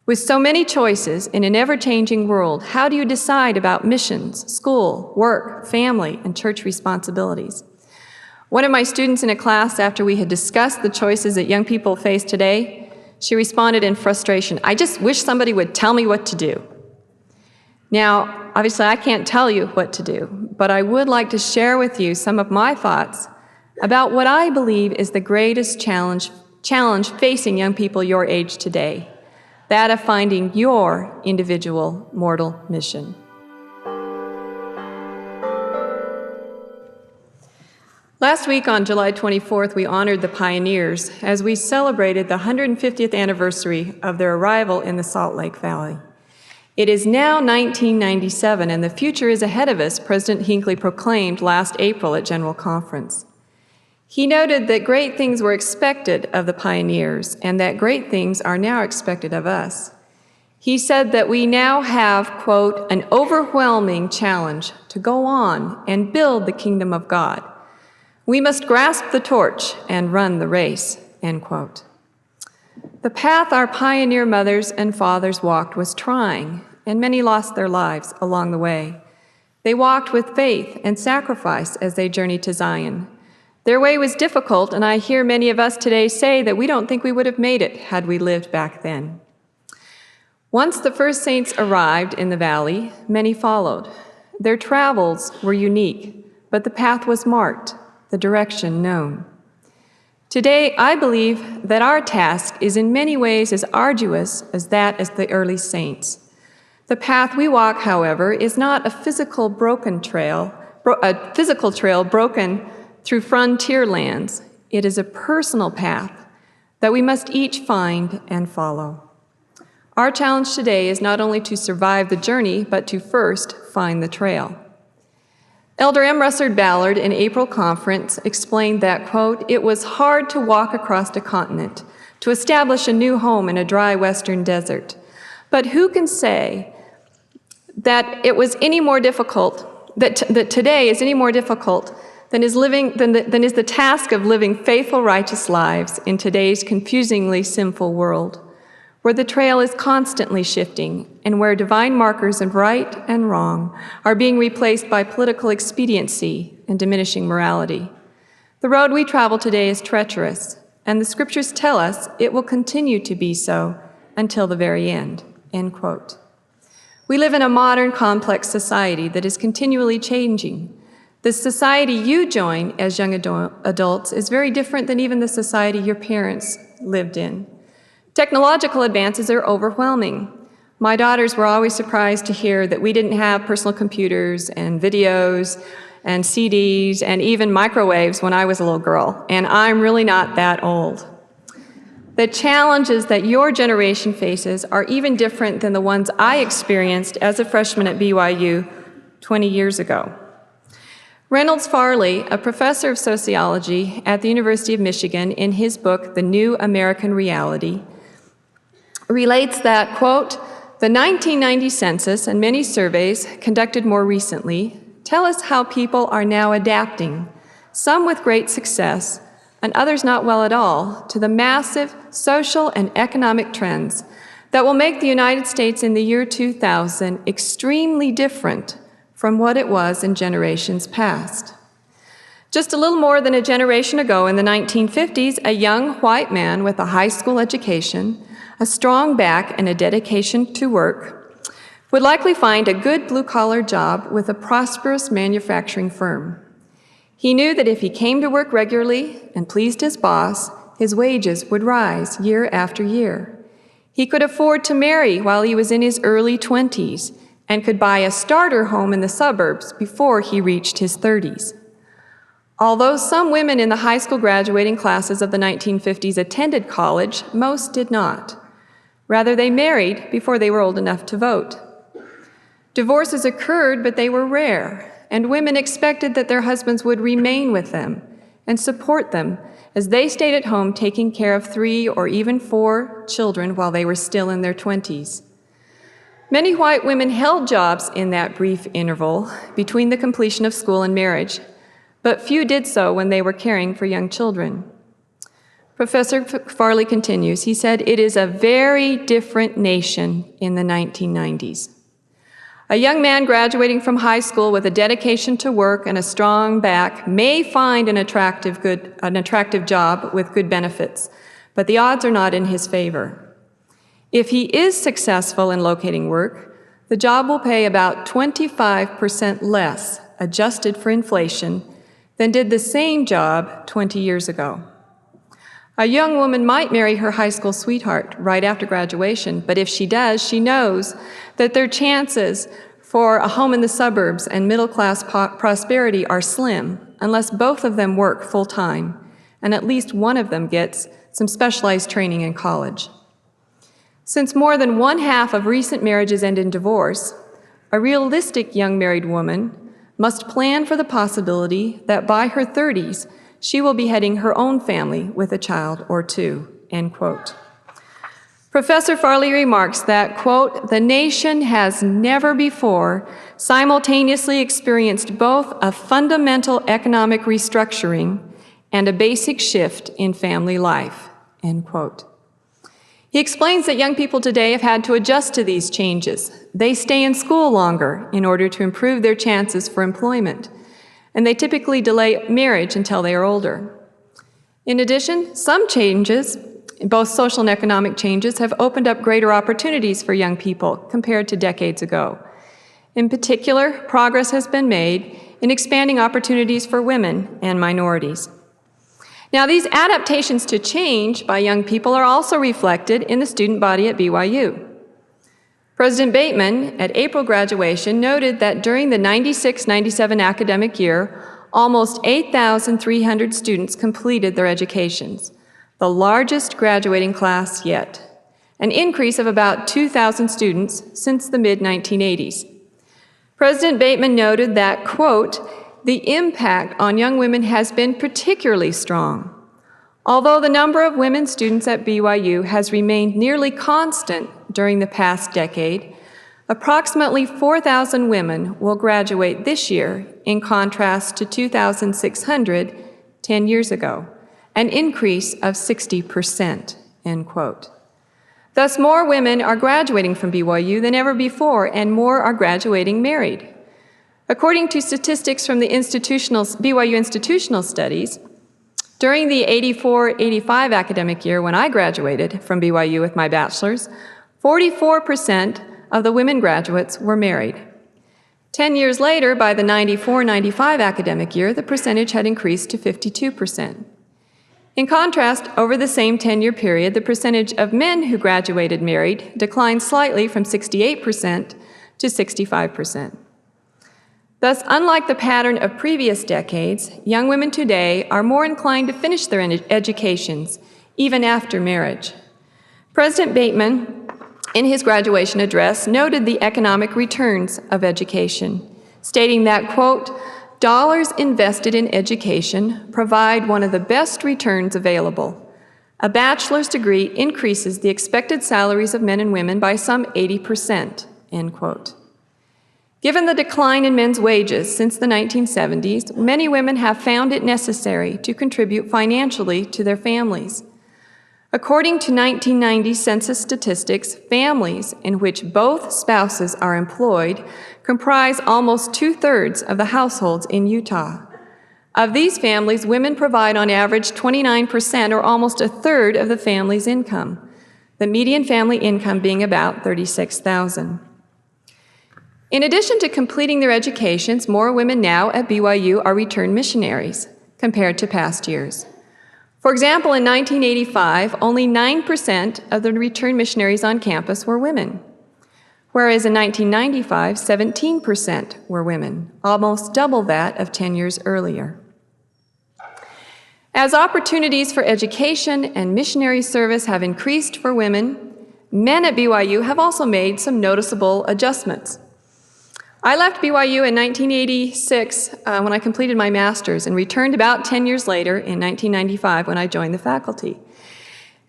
With so many choices in an ever-changing world, how do you decide about missions, school, work, family, and church responsibilities? One of my students in a class, after we had discussed the choices that young people face today, she responded in frustration, "I just wish somebody would tell me what to do." Now, obviously I can't tell you what to do, but I would like to share with you some of my thoughts about what I believe is the greatest challenge facing young people your age today, that of finding your individual mortal mission. Last week on July 24th, we honored the pioneers as we celebrated the 150th anniversary of their arrival in the Salt Lake Valley. It is now 1997, and the future is ahead of us, President Hinckley proclaimed last April at General Conference. He noted that great things were expected of the pioneers, and that great things are now expected of us. He said that we now have, quote, "an overwhelming challenge to go on and build the kingdom of God. We must grasp the torch and run the race," end quote. The path our pioneer mothers and fathers walked was trying, and many lost their lives along the way. They walked with faith and sacrifice as they journeyed to Zion. Their way was difficult, and I hear many of us today say that we don't think we would have made it had we lived back then. Once the first saints arrived in the valley, many followed. Their travels were unique, but the path was marked, the direction known. Today, I believe that our task is in many ways as arduous as that of the early saints. The path we walk, however, is not a physical trail broken through frontier lands. It is a personal path that we must each find and follow. Our challenge today is not only to survive the journey, but to first find the trail. Elder M. Russard Ballard in April conference explained that, quote, "It was hard to walk across a continent, to establish a new home in a dry western desert. But who can say that it was any more difficult, that today is any more difficult than is the task of living faithful, righteous lives in today's confusingly sinful world, where the trail is constantly shifting and where divine markers of right and wrong are being replaced by political expediency and diminishing morality. The road we travel today is treacherous, and the scriptures tell us it will continue to be so until the very end," end quote. We live in a modern, complex society that is continually changing. The society you join as young adults is very different than even the society your parents lived in. Technological advances are overwhelming. My daughters were always surprised to hear that we didn't have personal computers and videos and CDs and even microwaves when I was a little girl, and I'm really not that old. The challenges that your generation faces are even different than the ones I experienced as a freshman at BYU 20 years ago. Reynolds Farley, a professor of sociology at the University of Michigan, in his book, The New American Reality, relates that, quote, "The 1990 census and many surveys conducted more recently tell us how people are now adapting, some with great success and others not well at all, to the massive social and economic trends that will make the United States in the year 2000 extremely different from what it was in generations past." Just a little more than a generation ago, in the 1950s, a young white man with a high school education, a strong back, and a dedication to work would likely find a good blue-collar job with a prosperous manufacturing firm. He knew that if he came to work regularly and pleased his boss, his wages would rise year after year. He could afford to marry while he was in his early 20s and could buy a starter home in the suburbs before he reached his 30s. Although some women in the high school graduating classes of the 1950s attended college, most did not. Rather, they married before they were old enough to vote. Divorces occurred, but they were rare, and women expected that their husbands would remain with them and support them as they stayed at home taking care of 3 or even 4 children while they were still in their 20s. Many white women held jobs in that brief interval between the completion of school and marriage, but few did so when they were caring for young children. Professor Farley continues, he said, "It is a very different nation in the 1990s. A young man graduating from high school with a dedication to work and a strong back may find an attractive job with good benefits, but the odds are not in his favor. If he is successful in locating work, the job will pay about 25% less, adjusted for inflation, than did the same job 20 years ago. A young woman might marry her high school sweetheart right after graduation, but if she does, she knows that their chances for a home in the suburbs and middle-class prosperity are slim unless both of them work full-time and at least one of them gets some specialized training in college. Since more than one-half of recent marriages end in divorce, a realistic young married woman must plan for the possibility that by her 30s, she will be heading her own family with a child or two," end quote. Professor Farley remarks that, quote, "The nation has never before simultaneously experienced both a fundamental economic restructuring and a basic shift in family life," end quote. He explains that young people today have had to adjust to these changes. They stay in school longer in order to improve their chances for employment, and they typically delay marriage until they are older. In addition, some changes, both social and economic changes, have opened up greater opportunities for young people compared to decades ago. In particular, progress has been made in expanding opportunities for women and minorities. Now, these adaptations to change by young people are also reflected in the student body at BYU. President Bateman, at April graduation, noted that during the 96-97 academic year, almost 8,300 students completed their educations, the largest graduating class yet, an increase of about 2,000 students since the mid-1980s. President Bateman noted that, quote, "The impact on young women has been particularly strong. Although the number of women students at BYU has remained nearly constant during the past decade, approximately 4,000 women will graduate this year in contrast to 2,600 10 years ago, an increase of 60%, end quote. Thus, more women are graduating from BYU than ever before, and more are graduating married. According to statistics from the BYU institutional studies, during the 84-85 academic year when I graduated from BYU with my bachelor's, 44% of the women graduates were married. 10 years later, by the 94-95 academic year, the percentage had increased to 52%. In contrast, over the same 10-year period, the percentage of men who graduated married declined slightly from 68% to 65%. Thus, unlike the pattern of previous decades, young women today are more inclined to finish their educations, even after marriage. President Bateman, in his graduation address, noted the economic returns of education, stating that, quote, "Dollars invested in education provide one of the best returns available. A bachelor's degree increases the expected salaries of men and women by some 80%, end quote. Given the decline in men's wages since the 1970s, many women have found it necessary to contribute financially to their families. According to 1990 census statistics, families in which both spouses are employed comprise almost 2/3 of the households in Utah. Of these families, women provide on average 29% or almost 1/3 of the family's income, the median family income being about $36,000. In addition to completing their educations, more women now at BYU are returned missionaries compared to past years. For example, in 1985, only 9% of the returned missionaries on campus were women, whereas in 1995, 17% were women, almost double that of 10 years earlier. As opportunities for education and missionary service have increased for women, men at BYU have also made some noticeable adjustments. I left BYU in 1986 when I completed my master's and returned about 10 years later in 1995 when I joined the faculty.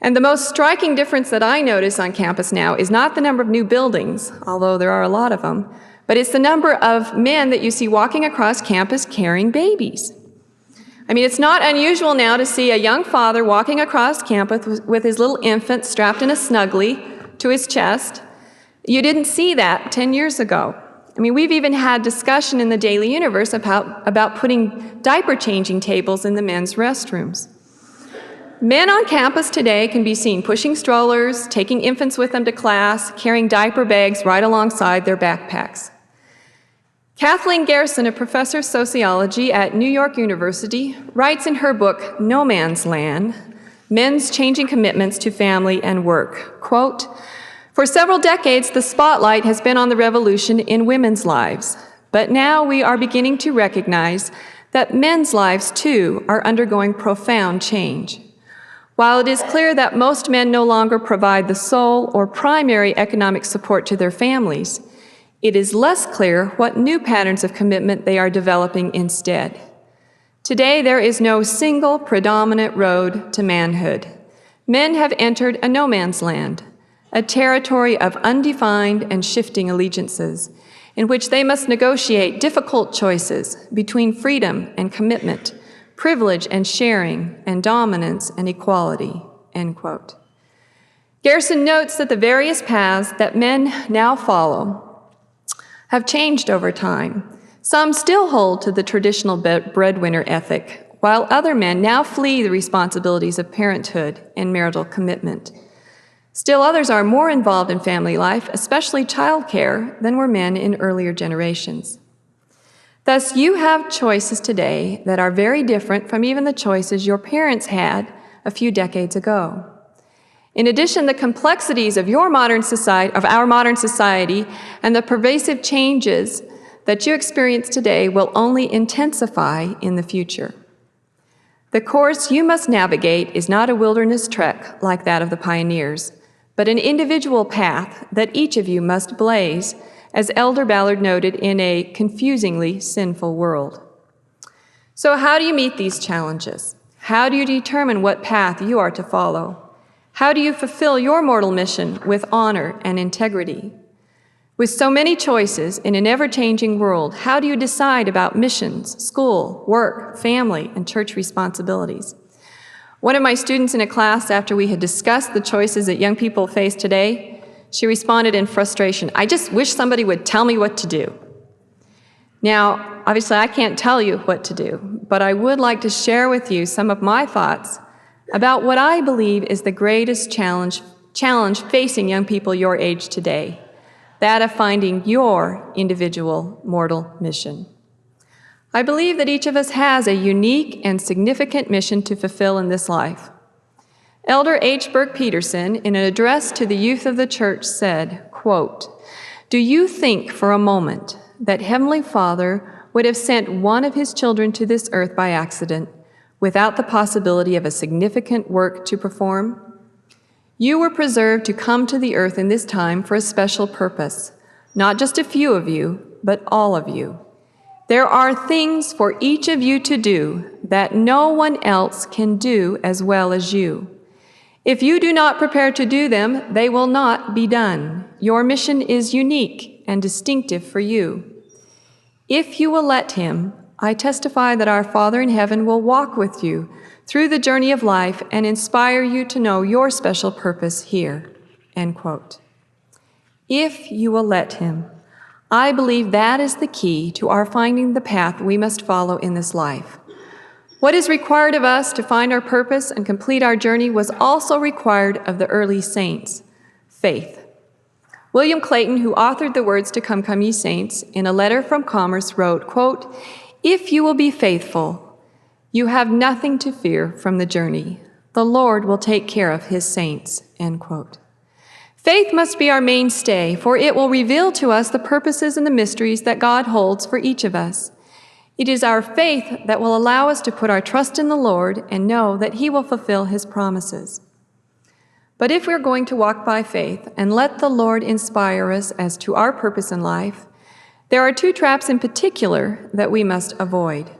And the most striking difference that I notice on campus now is not the number of new buildings, although there are a lot of them, but it's the number of men that you see walking across campus carrying babies. It's not unusual now to see a young father walking across campus with his little infant strapped in a snuggly to his chest. You didn't see that 10 years ago. We've even had discussion in the Daily Universe about putting diaper changing tables in the men's restrooms. Men on campus today can be seen pushing strollers, taking infants with them to class, carrying diaper bags right alongside their backpacks. Kathleen Garrison, a professor of sociology at New York University, writes in her book, No Man's Land, Men's Changing Commitments to Family and Work, quote, "For several decades, the spotlight has been on the revolution in women's lives, but now we are beginning to recognize that men's lives, too, are undergoing profound change. While it is clear that most men no longer provide the sole or primary economic support to their families, it is less clear what new patterns of commitment they are developing instead. Today, there is no single predominant road to manhood. Men have entered a no man's land, a territory of undefined and shifting allegiances, in which they must negotiate difficult choices between freedom and commitment, privilege and sharing, and dominance and equality," end quote. Garrison notes that the various paths that men now follow have changed over time. Some still hold to the traditional breadwinner ethic, while other men now flee the responsibilities of parenthood and marital commitment. Still others are more involved in family life, especially childcare, than were men in earlier generations. Thus, you have choices today that are very different from even the choices your parents had a few decades ago. In addition, the complexities of our modern society, and the pervasive changes that you experience today will only intensify in the future. The course you must navigate is not a wilderness trek like that of the pioneers, but an individual path that each of you must blaze, as Elder Ballard noted, in a confusingly sinful world. So how do you meet these challenges? How do you determine what path you are to follow? How do you fulfill your mortal mission with honor and integrity? With so many choices in an ever-changing world, how do you decide about missions, school, work, family, and church responsibilities? One of my students in a class, after we had discussed the choices that young people face today, she responded in frustration, "I just wish somebody would tell me what to do." Now, obviously I can't tell you what to do, but I would like to share with you some of my thoughts about what I believe is the greatest challenge facing young people your age today, that of finding your individual mortal mission. I believe that each of us has a unique and significant mission to fulfill in this life. Elder H. Burke Peterson, in an address to the youth of the church, said, quote, "Do you think for a moment that Heavenly Father would have sent one of his children to this earth by accident, without the possibility of a significant work to perform? You were preserved to come to the earth in this time for a special purpose, not just a few of you, but all of you. There are things for each of you to do that no one else can do as well as you. If you do not prepare to do them, they will not be done. Your mission is unique and distinctive for you. If you will let him, I testify that our Father in heaven will walk with you through the journey of life and inspire you to know your special purpose here." End quote. If you will let him, I believe that is the key to our finding the path we must follow in this life. What is required of us to find our purpose and complete our journey was also required of the early saints: faith. William Clayton, who authored the words to Come, Come Ye Saints, in a letter from Commerce wrote, quote, "If you will be faithful, you have nothing to fear from the journey. The Lord will take care of his saints," end quote. Faith must be our mainstay, for it will reveal to us the purposes and the mysteries that God holds for each of us. It is our faith that will allow us to put our trust in the Lord and know that he will fulfill his promises. But if we're going to walk by faith and let the Lord inspire us as to our purpose in life, there are two traps in particular that we must avoid.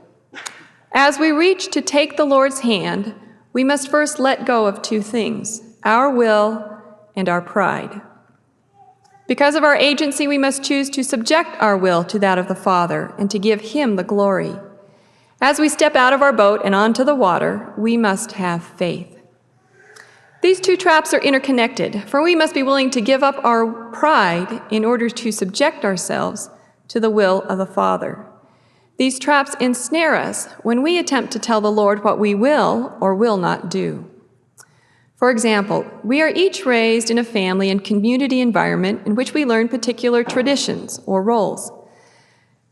As we reach to take the Lord's hand, we must first let go of two things: our will and our pride. Because of our agency, we must choose to subject our will to that of the Father and to give him the glory. As we step out of our boat and onto the water, we must have faith. These two traps are interconnected, for we must be willing to give up our pride in order to subject ourselves to the will of the Father. These traps ensnare us when we attempt to tell the Lord what we will or will not do. For example, we are each raised in a family and community environment in which we learn particular traditions or roles.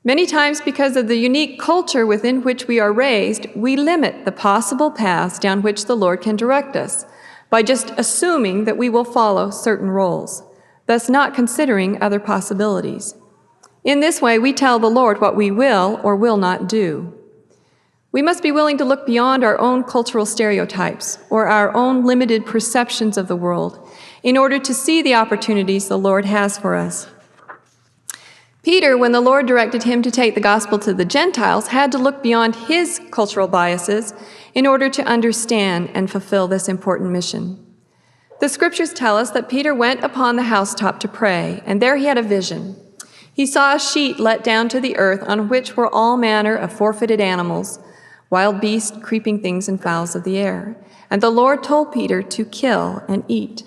Many times, because of the unique culture within which we are raised, we limit the possible paths down which the Lord can direct us by just assuming that we will follow certain roles, thus not considering other possibilities. In this way, we tell the Lord what we will or will not do. We must be willing to look beyond our own cultural stereotypes or our own limited perceptions of the world in order to see the opportunities the Lord has for us. Peter, when the Lord directed him to take the gospel to the Gentiles, had to look beyond his cultural biases in order to understand and fulfill this important mission. The scriptures tell us that Peter went upon the housetop to pray, and there he had a vision. He saw a sheet let down to the earth on which were all manner of four-footed animals, wild beasts, creeping things, and fowls of the air. And the Lord told Peter to kill and eat.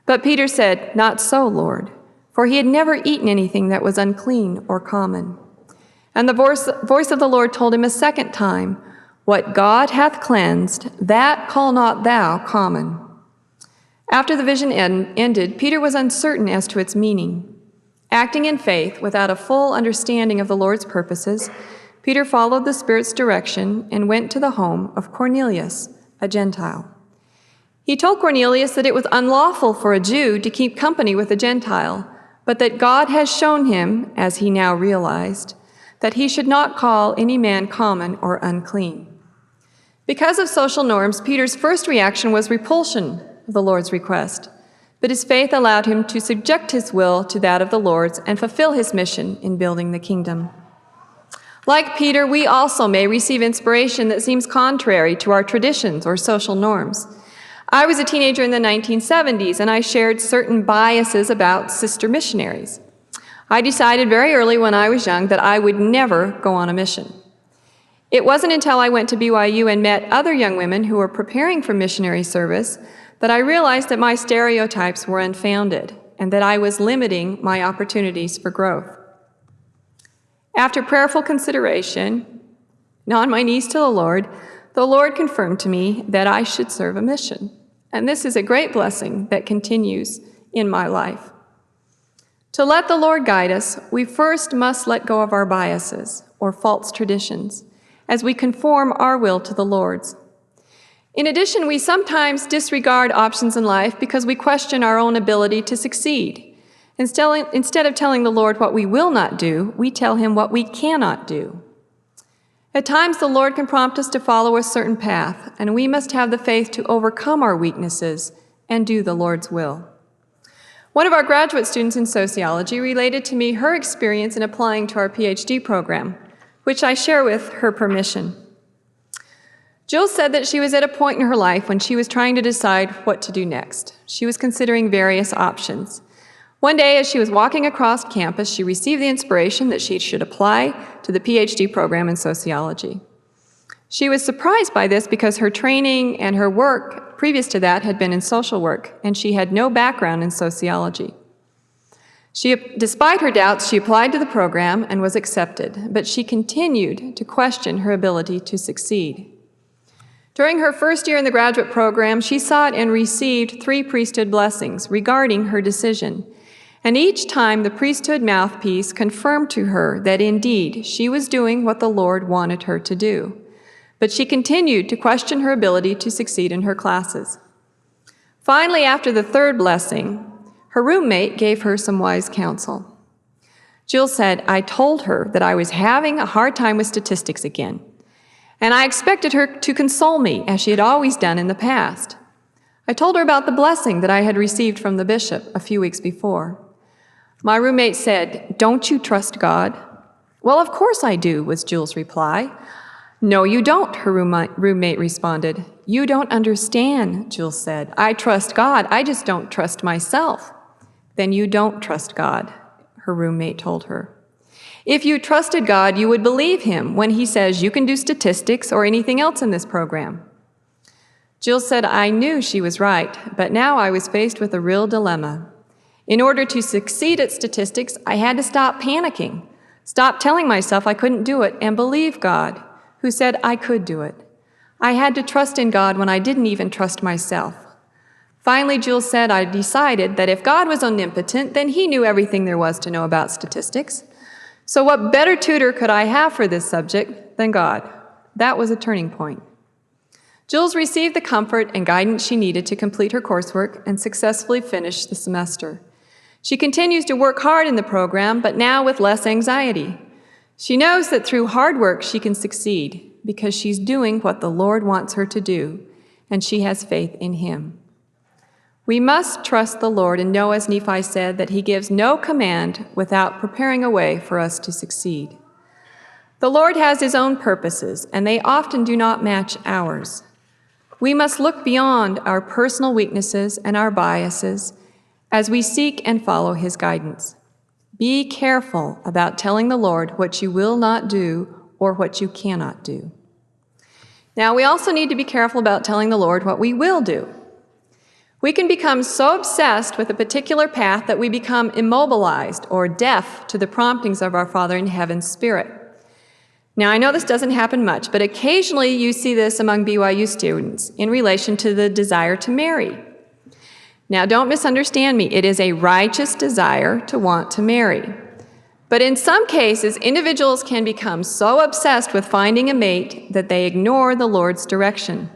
But Peter said, "Not so, Lord," for he had never eaten anything that was unclean or common. And the voice of the Lord told him a second time, "What God hath cleansed, that call not thou common." After the vision ended, Peter was uncertain as to its meaning. Acting in faith without a full understanding of the Lord's purposes, Peter followed the Spirit's direction and went to the home of Cornelius, a Gentile. He told Cornelius that it was unlawful for a Jew to keep company with a Gentile, but that God has shown him, as he now realized, that he should not call any man common or unclean. Because of social norms, Peter's first reaction was repulsion of the Lord's request, but his faith allowed him to subject his will to that of the Lord's and fulfill his mission in building the kingdom. Like Peter, we also may receive inspiration that seems contrary to our traditions or social norms. I was a teenager in the 1970s, and I shared certain biases about sister missionaries. I decided very early when I was young that I would never go on a mission. It wasn't until I went to BYU and met other young women who were preparing for missionary service that I realized that my stereotypes were unfounded and that I was limiting my opportunities for growth. After prayerful consideration, and on my knees to the Lord confirmed to me that I should serve a mission. And this is a great blessing that continues in my life. To let the Lord guide us, we first must let go of our biases or false traditions as we conform our will to the Lord's. In addition, we sometimes disregard options in life because we question our own ability to succeed. Instead of telling the Lord what we will not do, we tell him what we cannot do. At times, the Lord can prompt us to follow a certain path, and we must have the faith to overcome our weaknesses and do the Lord's will. One of our graduate students in sociology related to me her experience in applying to our PhD program, which I share with her permission. Jill said that she was at a point in her life when she was trying to decide what to do next. She was considering various options. One day, as she was walking across campus, she received the inspiration that she should apply to the PhD program in sociology. She was surprised by this because her training and her work previous to that had been in social work, and she had no background in sociology. Despite her doubts, she applied to the program and was accepted, but she continued to question her ability to succeed. During her first year in the graduate program, she sought and received 3 priesthood blessings regarding her decision. And each time the priesthood mouthpiece confirmed to her that indeed she was doing what the Lord wanted her to do. But she continued to question her ability to succeed in her classes. Finally, after the 3rd blessing, her roommate gave her some wise counsel. Jill said, "I told her that I was having a hard time with statistics again, and I expected her to console me as she had always done in the past. I told her about the blessing that I had received from the bishop a few weeks before. My roommate said, 'Don't you trust God?' 'Well, of course I do,' was Jill's reply. 'No, you don't,' her roommate responded. 'You don't understand,' Jill said. 'I trust God, I just don't trust myself.' 'Then you don't trust God,' her roommate told her. If you trusted God, you would believe him when he says you can do statistics or anything else in this program. Jill said, I knew she was right, but now I was faced with a real dilemma. In order to succeed at statistics, I had to stop panicking, stop telling myself I couldn't do it, and believe God, who said I could do it. I had to trust in God when I didn't even trust myself. Finally, Jules said, I decided that if God was omnipotent, then he knew everything there was to know about statistics. So what better tutor could I have for this subject than God? That was a turning point. Jules received the comfort and guidance she needed to complete her coursework and successfully finish the semester. She continues to work hard in the program, but now with less anxiety. She knows that through hard work she can succeed because she's doing what the Lord wants her to do, and she has faith in him. We must trust the Lord and know, as Nephi said, that he gives no command without preparing a way for us to succeed. The Lord has his own purposes, and they often do not match ours. We must look beyond our personal weaknesses and our biases as we seek and follow his guidance. Be careful about telling the Lord what you will not do or what you cannot do. Now, we also need to be careful about telling the Lord what we will do. We can become so obsessed with a particular path that we become immobilized or deaf to the promptings of our Father in Heaven's Spirit. Now, I know this doesn't happen much, but occasionally you see this among BYU students in relation to the desire to marry. Now, don't misunderstand me. It is a righteous desire to want to marry. But in some cases, individuals can become so obsessed with finding a mate that they ignore the Lord's direction.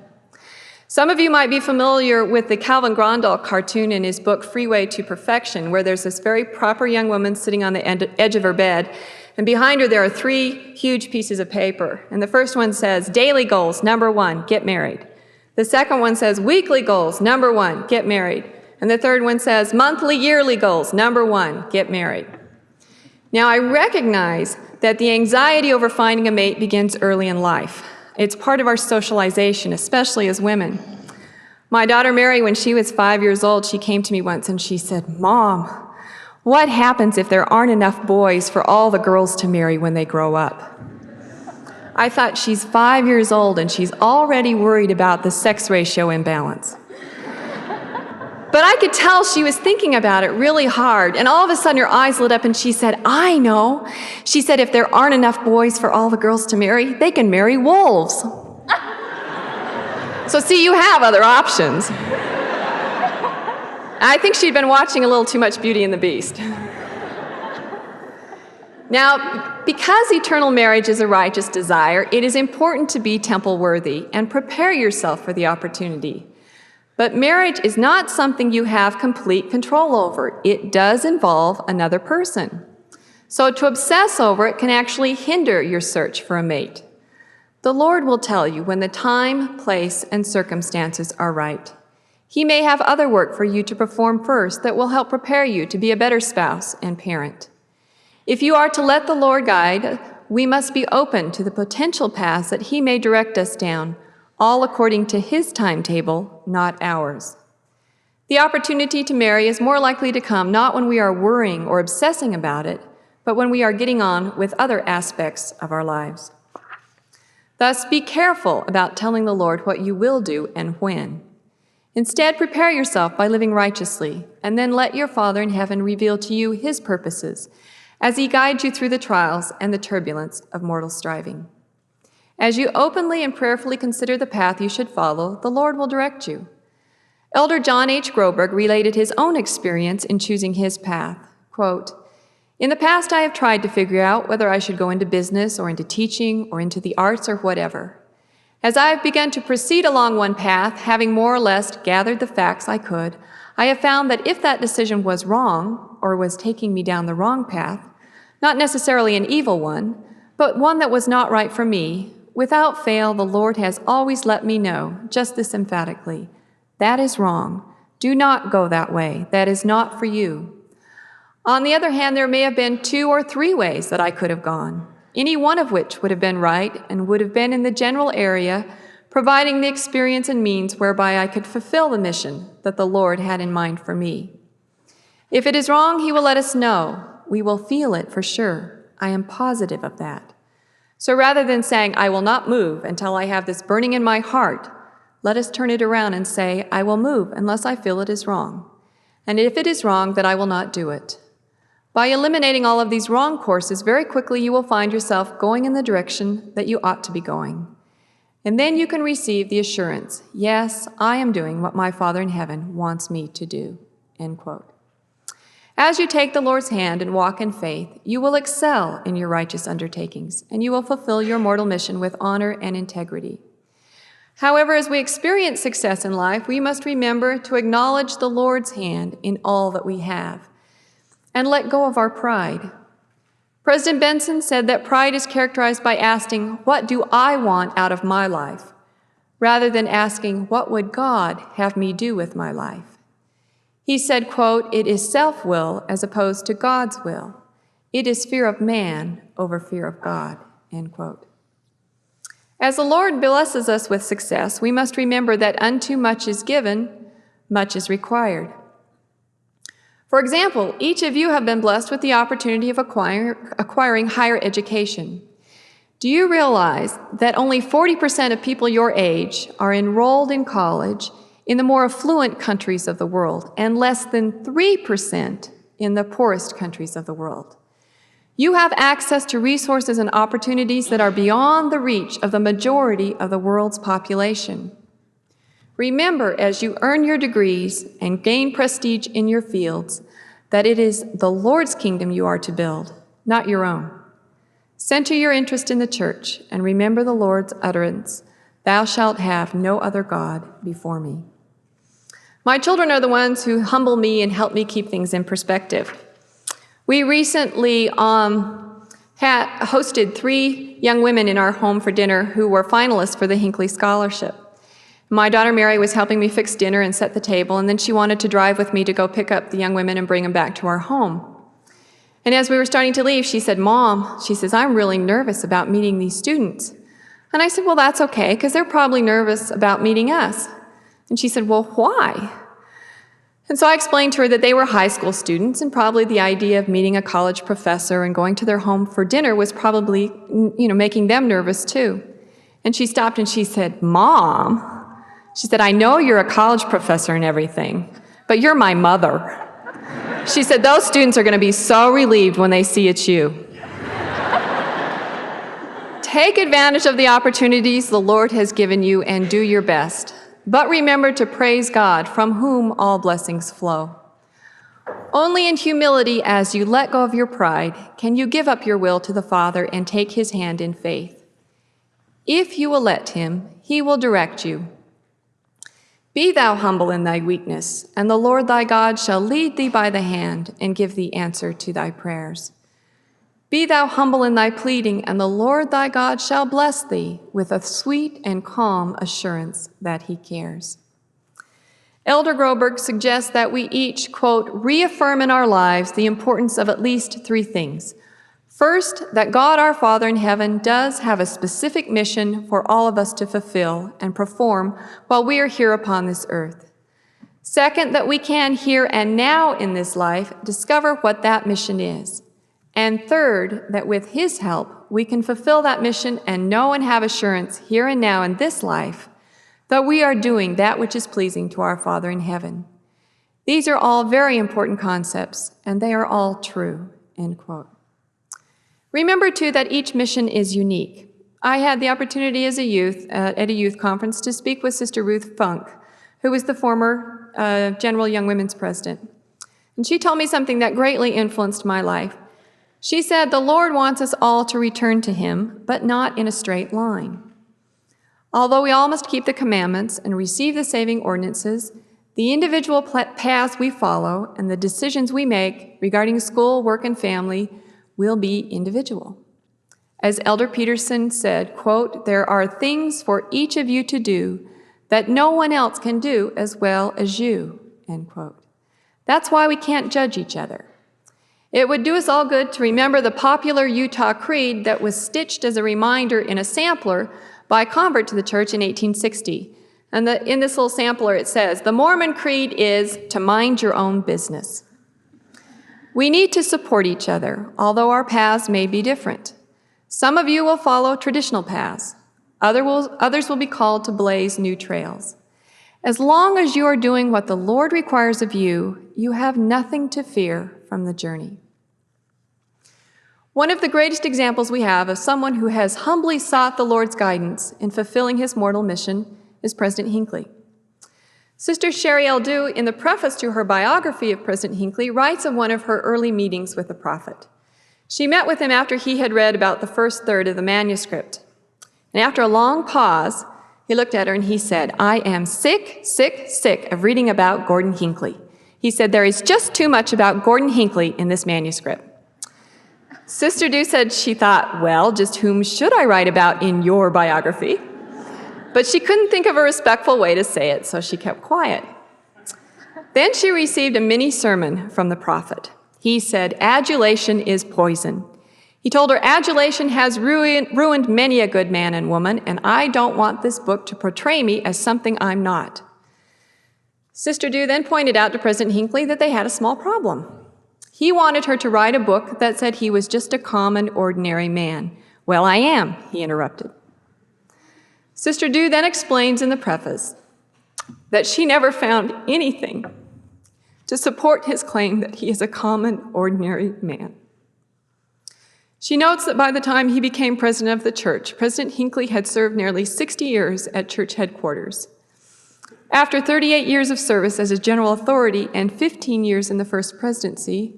Some of you might be familiar with the Calvin Grandal cartoon in his book, Freeway to Perfection, where there's this very proper young woman sitting on the edge of her bed, and behind her there are 3 huge pieces of paper. And the first one says, daily goals, number 1, get married. The second one says, weekly goals, number 1, get married. And the third one says, monthly, yearly goals, number 1, get married. Now, I recognize that the anxiety over finding a mate begins early in life. It's part of our socialization, especially as women. My daughter Mary, when she was 5 years old, she came to me once and she said, Mom, what happens if there aren't enough boys for all the girls to marry when they grow up? I thought, she's 5 years old and she's already worried about the sex ratio imbalance. But I could tell she was thinking about it really hard, and all of a sudden her eyes lit up and she said, I know. She said, if there aren't enough boys for all the girls to marry, they can marry wolves. So see, you have other options. I think she'd been watching a little too much Beauty and the Beast. Now, because eternal marriage is a righteous desire, it is important to be temple-worthy and prepare yourself for the opportunity. But marriage is not something you have complete control over. It does involve another person. So to obsess over it can actually hinder your search for a mate. The Lord will tell you when the time, place, and circumstances are right. He may have other work for you to perform first that will help prepare you to be a better spouse and parent. If you are to let the Lord guide, we must be open to the potential paths that he may direct us down, all according to his timetable, not ours. The opportunity to marry is more likely to come not when we are worrying or obsessing about it, but when we are getting on with other aspects of our lives. Thus, be careful about telling the Lord what you will do and when. Instead, prepare yourself by living righteously, and then let your Father in heaven reveal to you his purposes as he guides you through the trials and the turbulence of mortal striving. As you openly and prayerfully consider the path you should follow, the Lord will direct you. Elder John H. Groberg related his own experience in choosing his path. Quote, in the past, I have tried to figure out whether I should go into business or into teaching or into the arts or whatever. As I have begun to proceed along one path, having more or less gathered the facts I could, I have found that if that decision was wrong or was taking me down the wrong path, not necessarily an evil one, but one that was not right for me, without fail, the Lord has always let me know, just this emphatically, that is wrong. Do not go that way. That is not for you. On the other hand, there may have been 2 or 3 ways that I could have gone, any one of which would have been right and would have been in the general area, providing the experience and means whereby I could fulfill the mission that the Lord had in mind for me. If it is wrong, he will let us know. We will feel it for sure. I am positive of that. So rather than saying, I will not move until I have this burning in my heart, let us turn it around and say, I will move unless I feel it is wrong. And if it is wrong, then I will not do it. By eliminating all of these wrong courses, very quickly you will find yourself going in the direction that you ought to be going. And then you can receive the assurance, yes, I am doing what my Father in heaven wants me to do. End quote. As you take the Lord's hand and walk in faith, you will excel in your righteous undertakings, and you will fulfill your mortal mission with honor and integrity. However, as we experience success in life, we must remember to acknowledge the Lord's hand in all that we have, and let go of our pride. President Benson said that pride is characterized by asking, what do I want out of my life, rather than asking, what would God have me do with my life? He said, quote, it is self-will as opposed to God's will. It is fear of man over fear of God, end quote. As the Lord blesses us with success, we must remember that unto much is given, much is required. For example, each of you have been blessed with the opportunity of acquiring higher education. Do you realize that only 40% of people your age are enrolled in college in the more affluent countries of the world, and less than 3% in the poorest countries of the world? You have access to resources and opportunities that are beyond the reach of the majority of the world's population. Remember, as you earn your degrees and gain prestige in your fields, that it is the Lord's kingdom you are to build, not your own. Center your interest in the church and remember the Lord's utterance, thou shalt have no other God before me. My children are the ones who humble me and help me keep things in perspective. We recently hosted 3 young women in our home for dinner who were finalists for the Hinckley Scholarship. My daughter Mary was helping me fix dinner and set the table, and then she wanted to drive with me to go pick up the young women and bring them back to our home. And as we were starting to leave, she said, Mom, she says, I'm really nervous about meeting these students. And I said, well, that's okay, because they're probably nervous about meeting us. And she said, well, why? And so I explained to her that they were high school students, and probably the idea of meeting a college professor and going to their home for dinner was probably, making them nervous too. And she stopped and she said, Mom, she said, I know you're a college professor and everything, but you're my mother. She said, those students are going to be so relieved when they see it's you. Take advantage of the opportunities the Lord has given you and do your best. But remember to praise God, from whom all blessings flow. Only in humility, as you let go of your pride, can you give up your will to the Father and take his hand in faith. If you will let him, he will direct you. Be thou humble in thy weakness, and the Lord thy God shall lead thee by the hand and give thee answer to thy prayers. Be thou humble in thy pleading, and the Lord thy God shall bless thee with a sweet and calm assurance that he cares. Elder Groberg suggests that we each, quote, reaffirm in our lives the importance of at least 3 things. First, that God our Father in heaven does have a specific mission for all of us to fulfill and perform while we are here upon this earth. Second, that we can here and now in this life discover what that mission is. And third, that with his help, we can fulfill that mission and know and have assurance here and now in this life that we are doing that which is pleasing to our Father in heaven. These are all very important concepts, and they are all true, end quote. Remember, too, that each mission is unique. I had the opportunity as a youth at a youth conference to speak with Sister Ruth Funk, who was the former General Young Women's President. And she told me something that greatly influenced my life. She said, the Lord wants us all to return to him, but not in a straight line. Although we all must keep the commandments and receive the saving ordinances, the individual paths we follow and the decisions we make regarding school, work, and family will be individual. As Elder Peterson said, quote, there are things for each of you to do that no one else can do as well as you, end quote. That's why we can't judge each other. It would do us all good to remember the popular Utah Creed that was stitched as a reminder in a sampler by a convert to the church in 1860. And in this little sampler it says, the Mormon Creed is to mind your own business. We need to support each other, although our paths may be different. Some of you will follow traditional paths. Others will be called to blaze new trails. As long as you are doing what the Lord requires of you, you have nothing to fear from the journey. One of the greatest examples we have of someone who has humbly sought the Lord's guidance in fulfilling his mortal mission is President Hinckley. Sister Sherry Eldew, in the preface to her biography of President Hinckley, writes of one of her early meetings with the prophet. She met with him after he had read about the first third of the manuscript. And after a long pause, he looked at her and he said, "I am sick, sick, sick of reading about Gordon Hinckley." He said, "There is just too much about Gordon Hinckley in this manuscript." Sister Dew said she thought, well, just whom should I write about in your biography? But she couldn't think of a respectful way to say it, so she kept quiet. Then she received a mini sermon from the prophet. He said, "Adulation is poison." He told her, "Adulation has ruined many a good man and woman, and I don't want this book to portray me as something I'm not." Sister Dew then pointed out to President Hinckley that they had a small problem. He wanted her to write a book that said he was just a common, ordinary man. "Well, I am," he interrupted. Sister Dew then explains in the preface that she never found anything to support his claim that he is a common, ordinary man. She notes that by the time he became president of the church, President Hinckley had served nearly 60 years at church headquarters. After 38 years of service as a general authority and 15 years in the first presidency,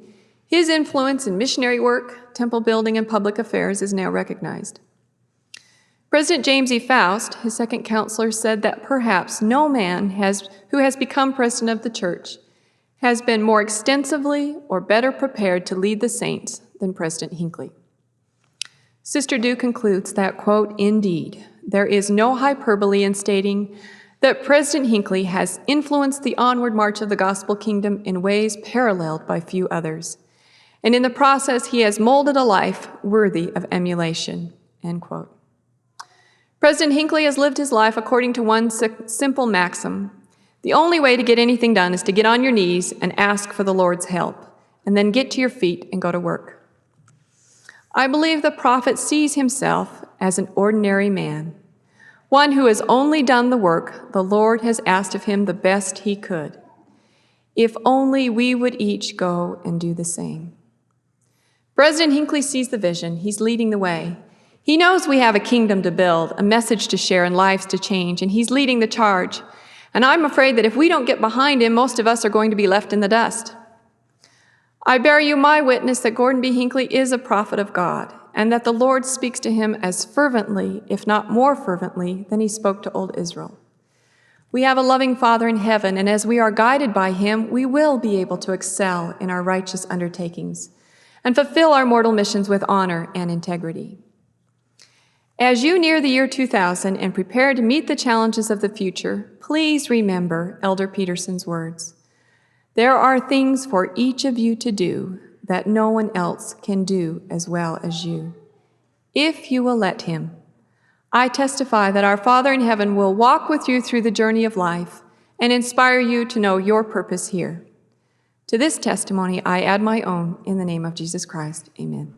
his influence in missionary work, temple building, and public affairs is now recognized. President James E. Faust, his second counselor, said that perhaps no man who has become president of the church has been more extensively or better prepared to lead the saints than President Hinckley. Sister Dew concludes that, quote, "Indeed, there is no hyperbole in stating that President Hinckley has influenced the onward march of the gospel kingdom in ways paralleled by few others. And in the process, he has molded a life worthy of emulation," end quote. President Hinckley has lived his life according to one simple maxim. The only way to get anything done is to get on your knees and ask for the Lord's help, and then get to your feet and go to work. I believe the prophet sees himself as an ordinary man, one who has only done the work the Lord has asked of him the best he could. If only we would each go and do the same. President Hinckley sees the vision. He's leading the way. He knows we have a kingdom to build, a message to share, and lives to change, and he's leading the charge. And I'm afraid that if we don't get behind him, most of us are going to be left in the dust. I bear you my witness that Gordon B. Hinckley is a prophet of God, and that the Lord speaks to him as fervently, if not more fervently, than he spoke to old Israel. We have a loving Father in heaven, and as we are guided by him, we will be able to excel in our righteous undertakings and fulfill our mortal missions with honor and integrity. As you near the year 2000 and prepare to meet the challenges of the future, please remember Elder Peterson's words. There are things for each of you to do that no one else can do as well as you, if you will let him. I testify that our Father in heaven will walk with you through the journey of life and inspire you to know your purpose here. To this testimony, I add my own in the name of Jesus Christ. Amen.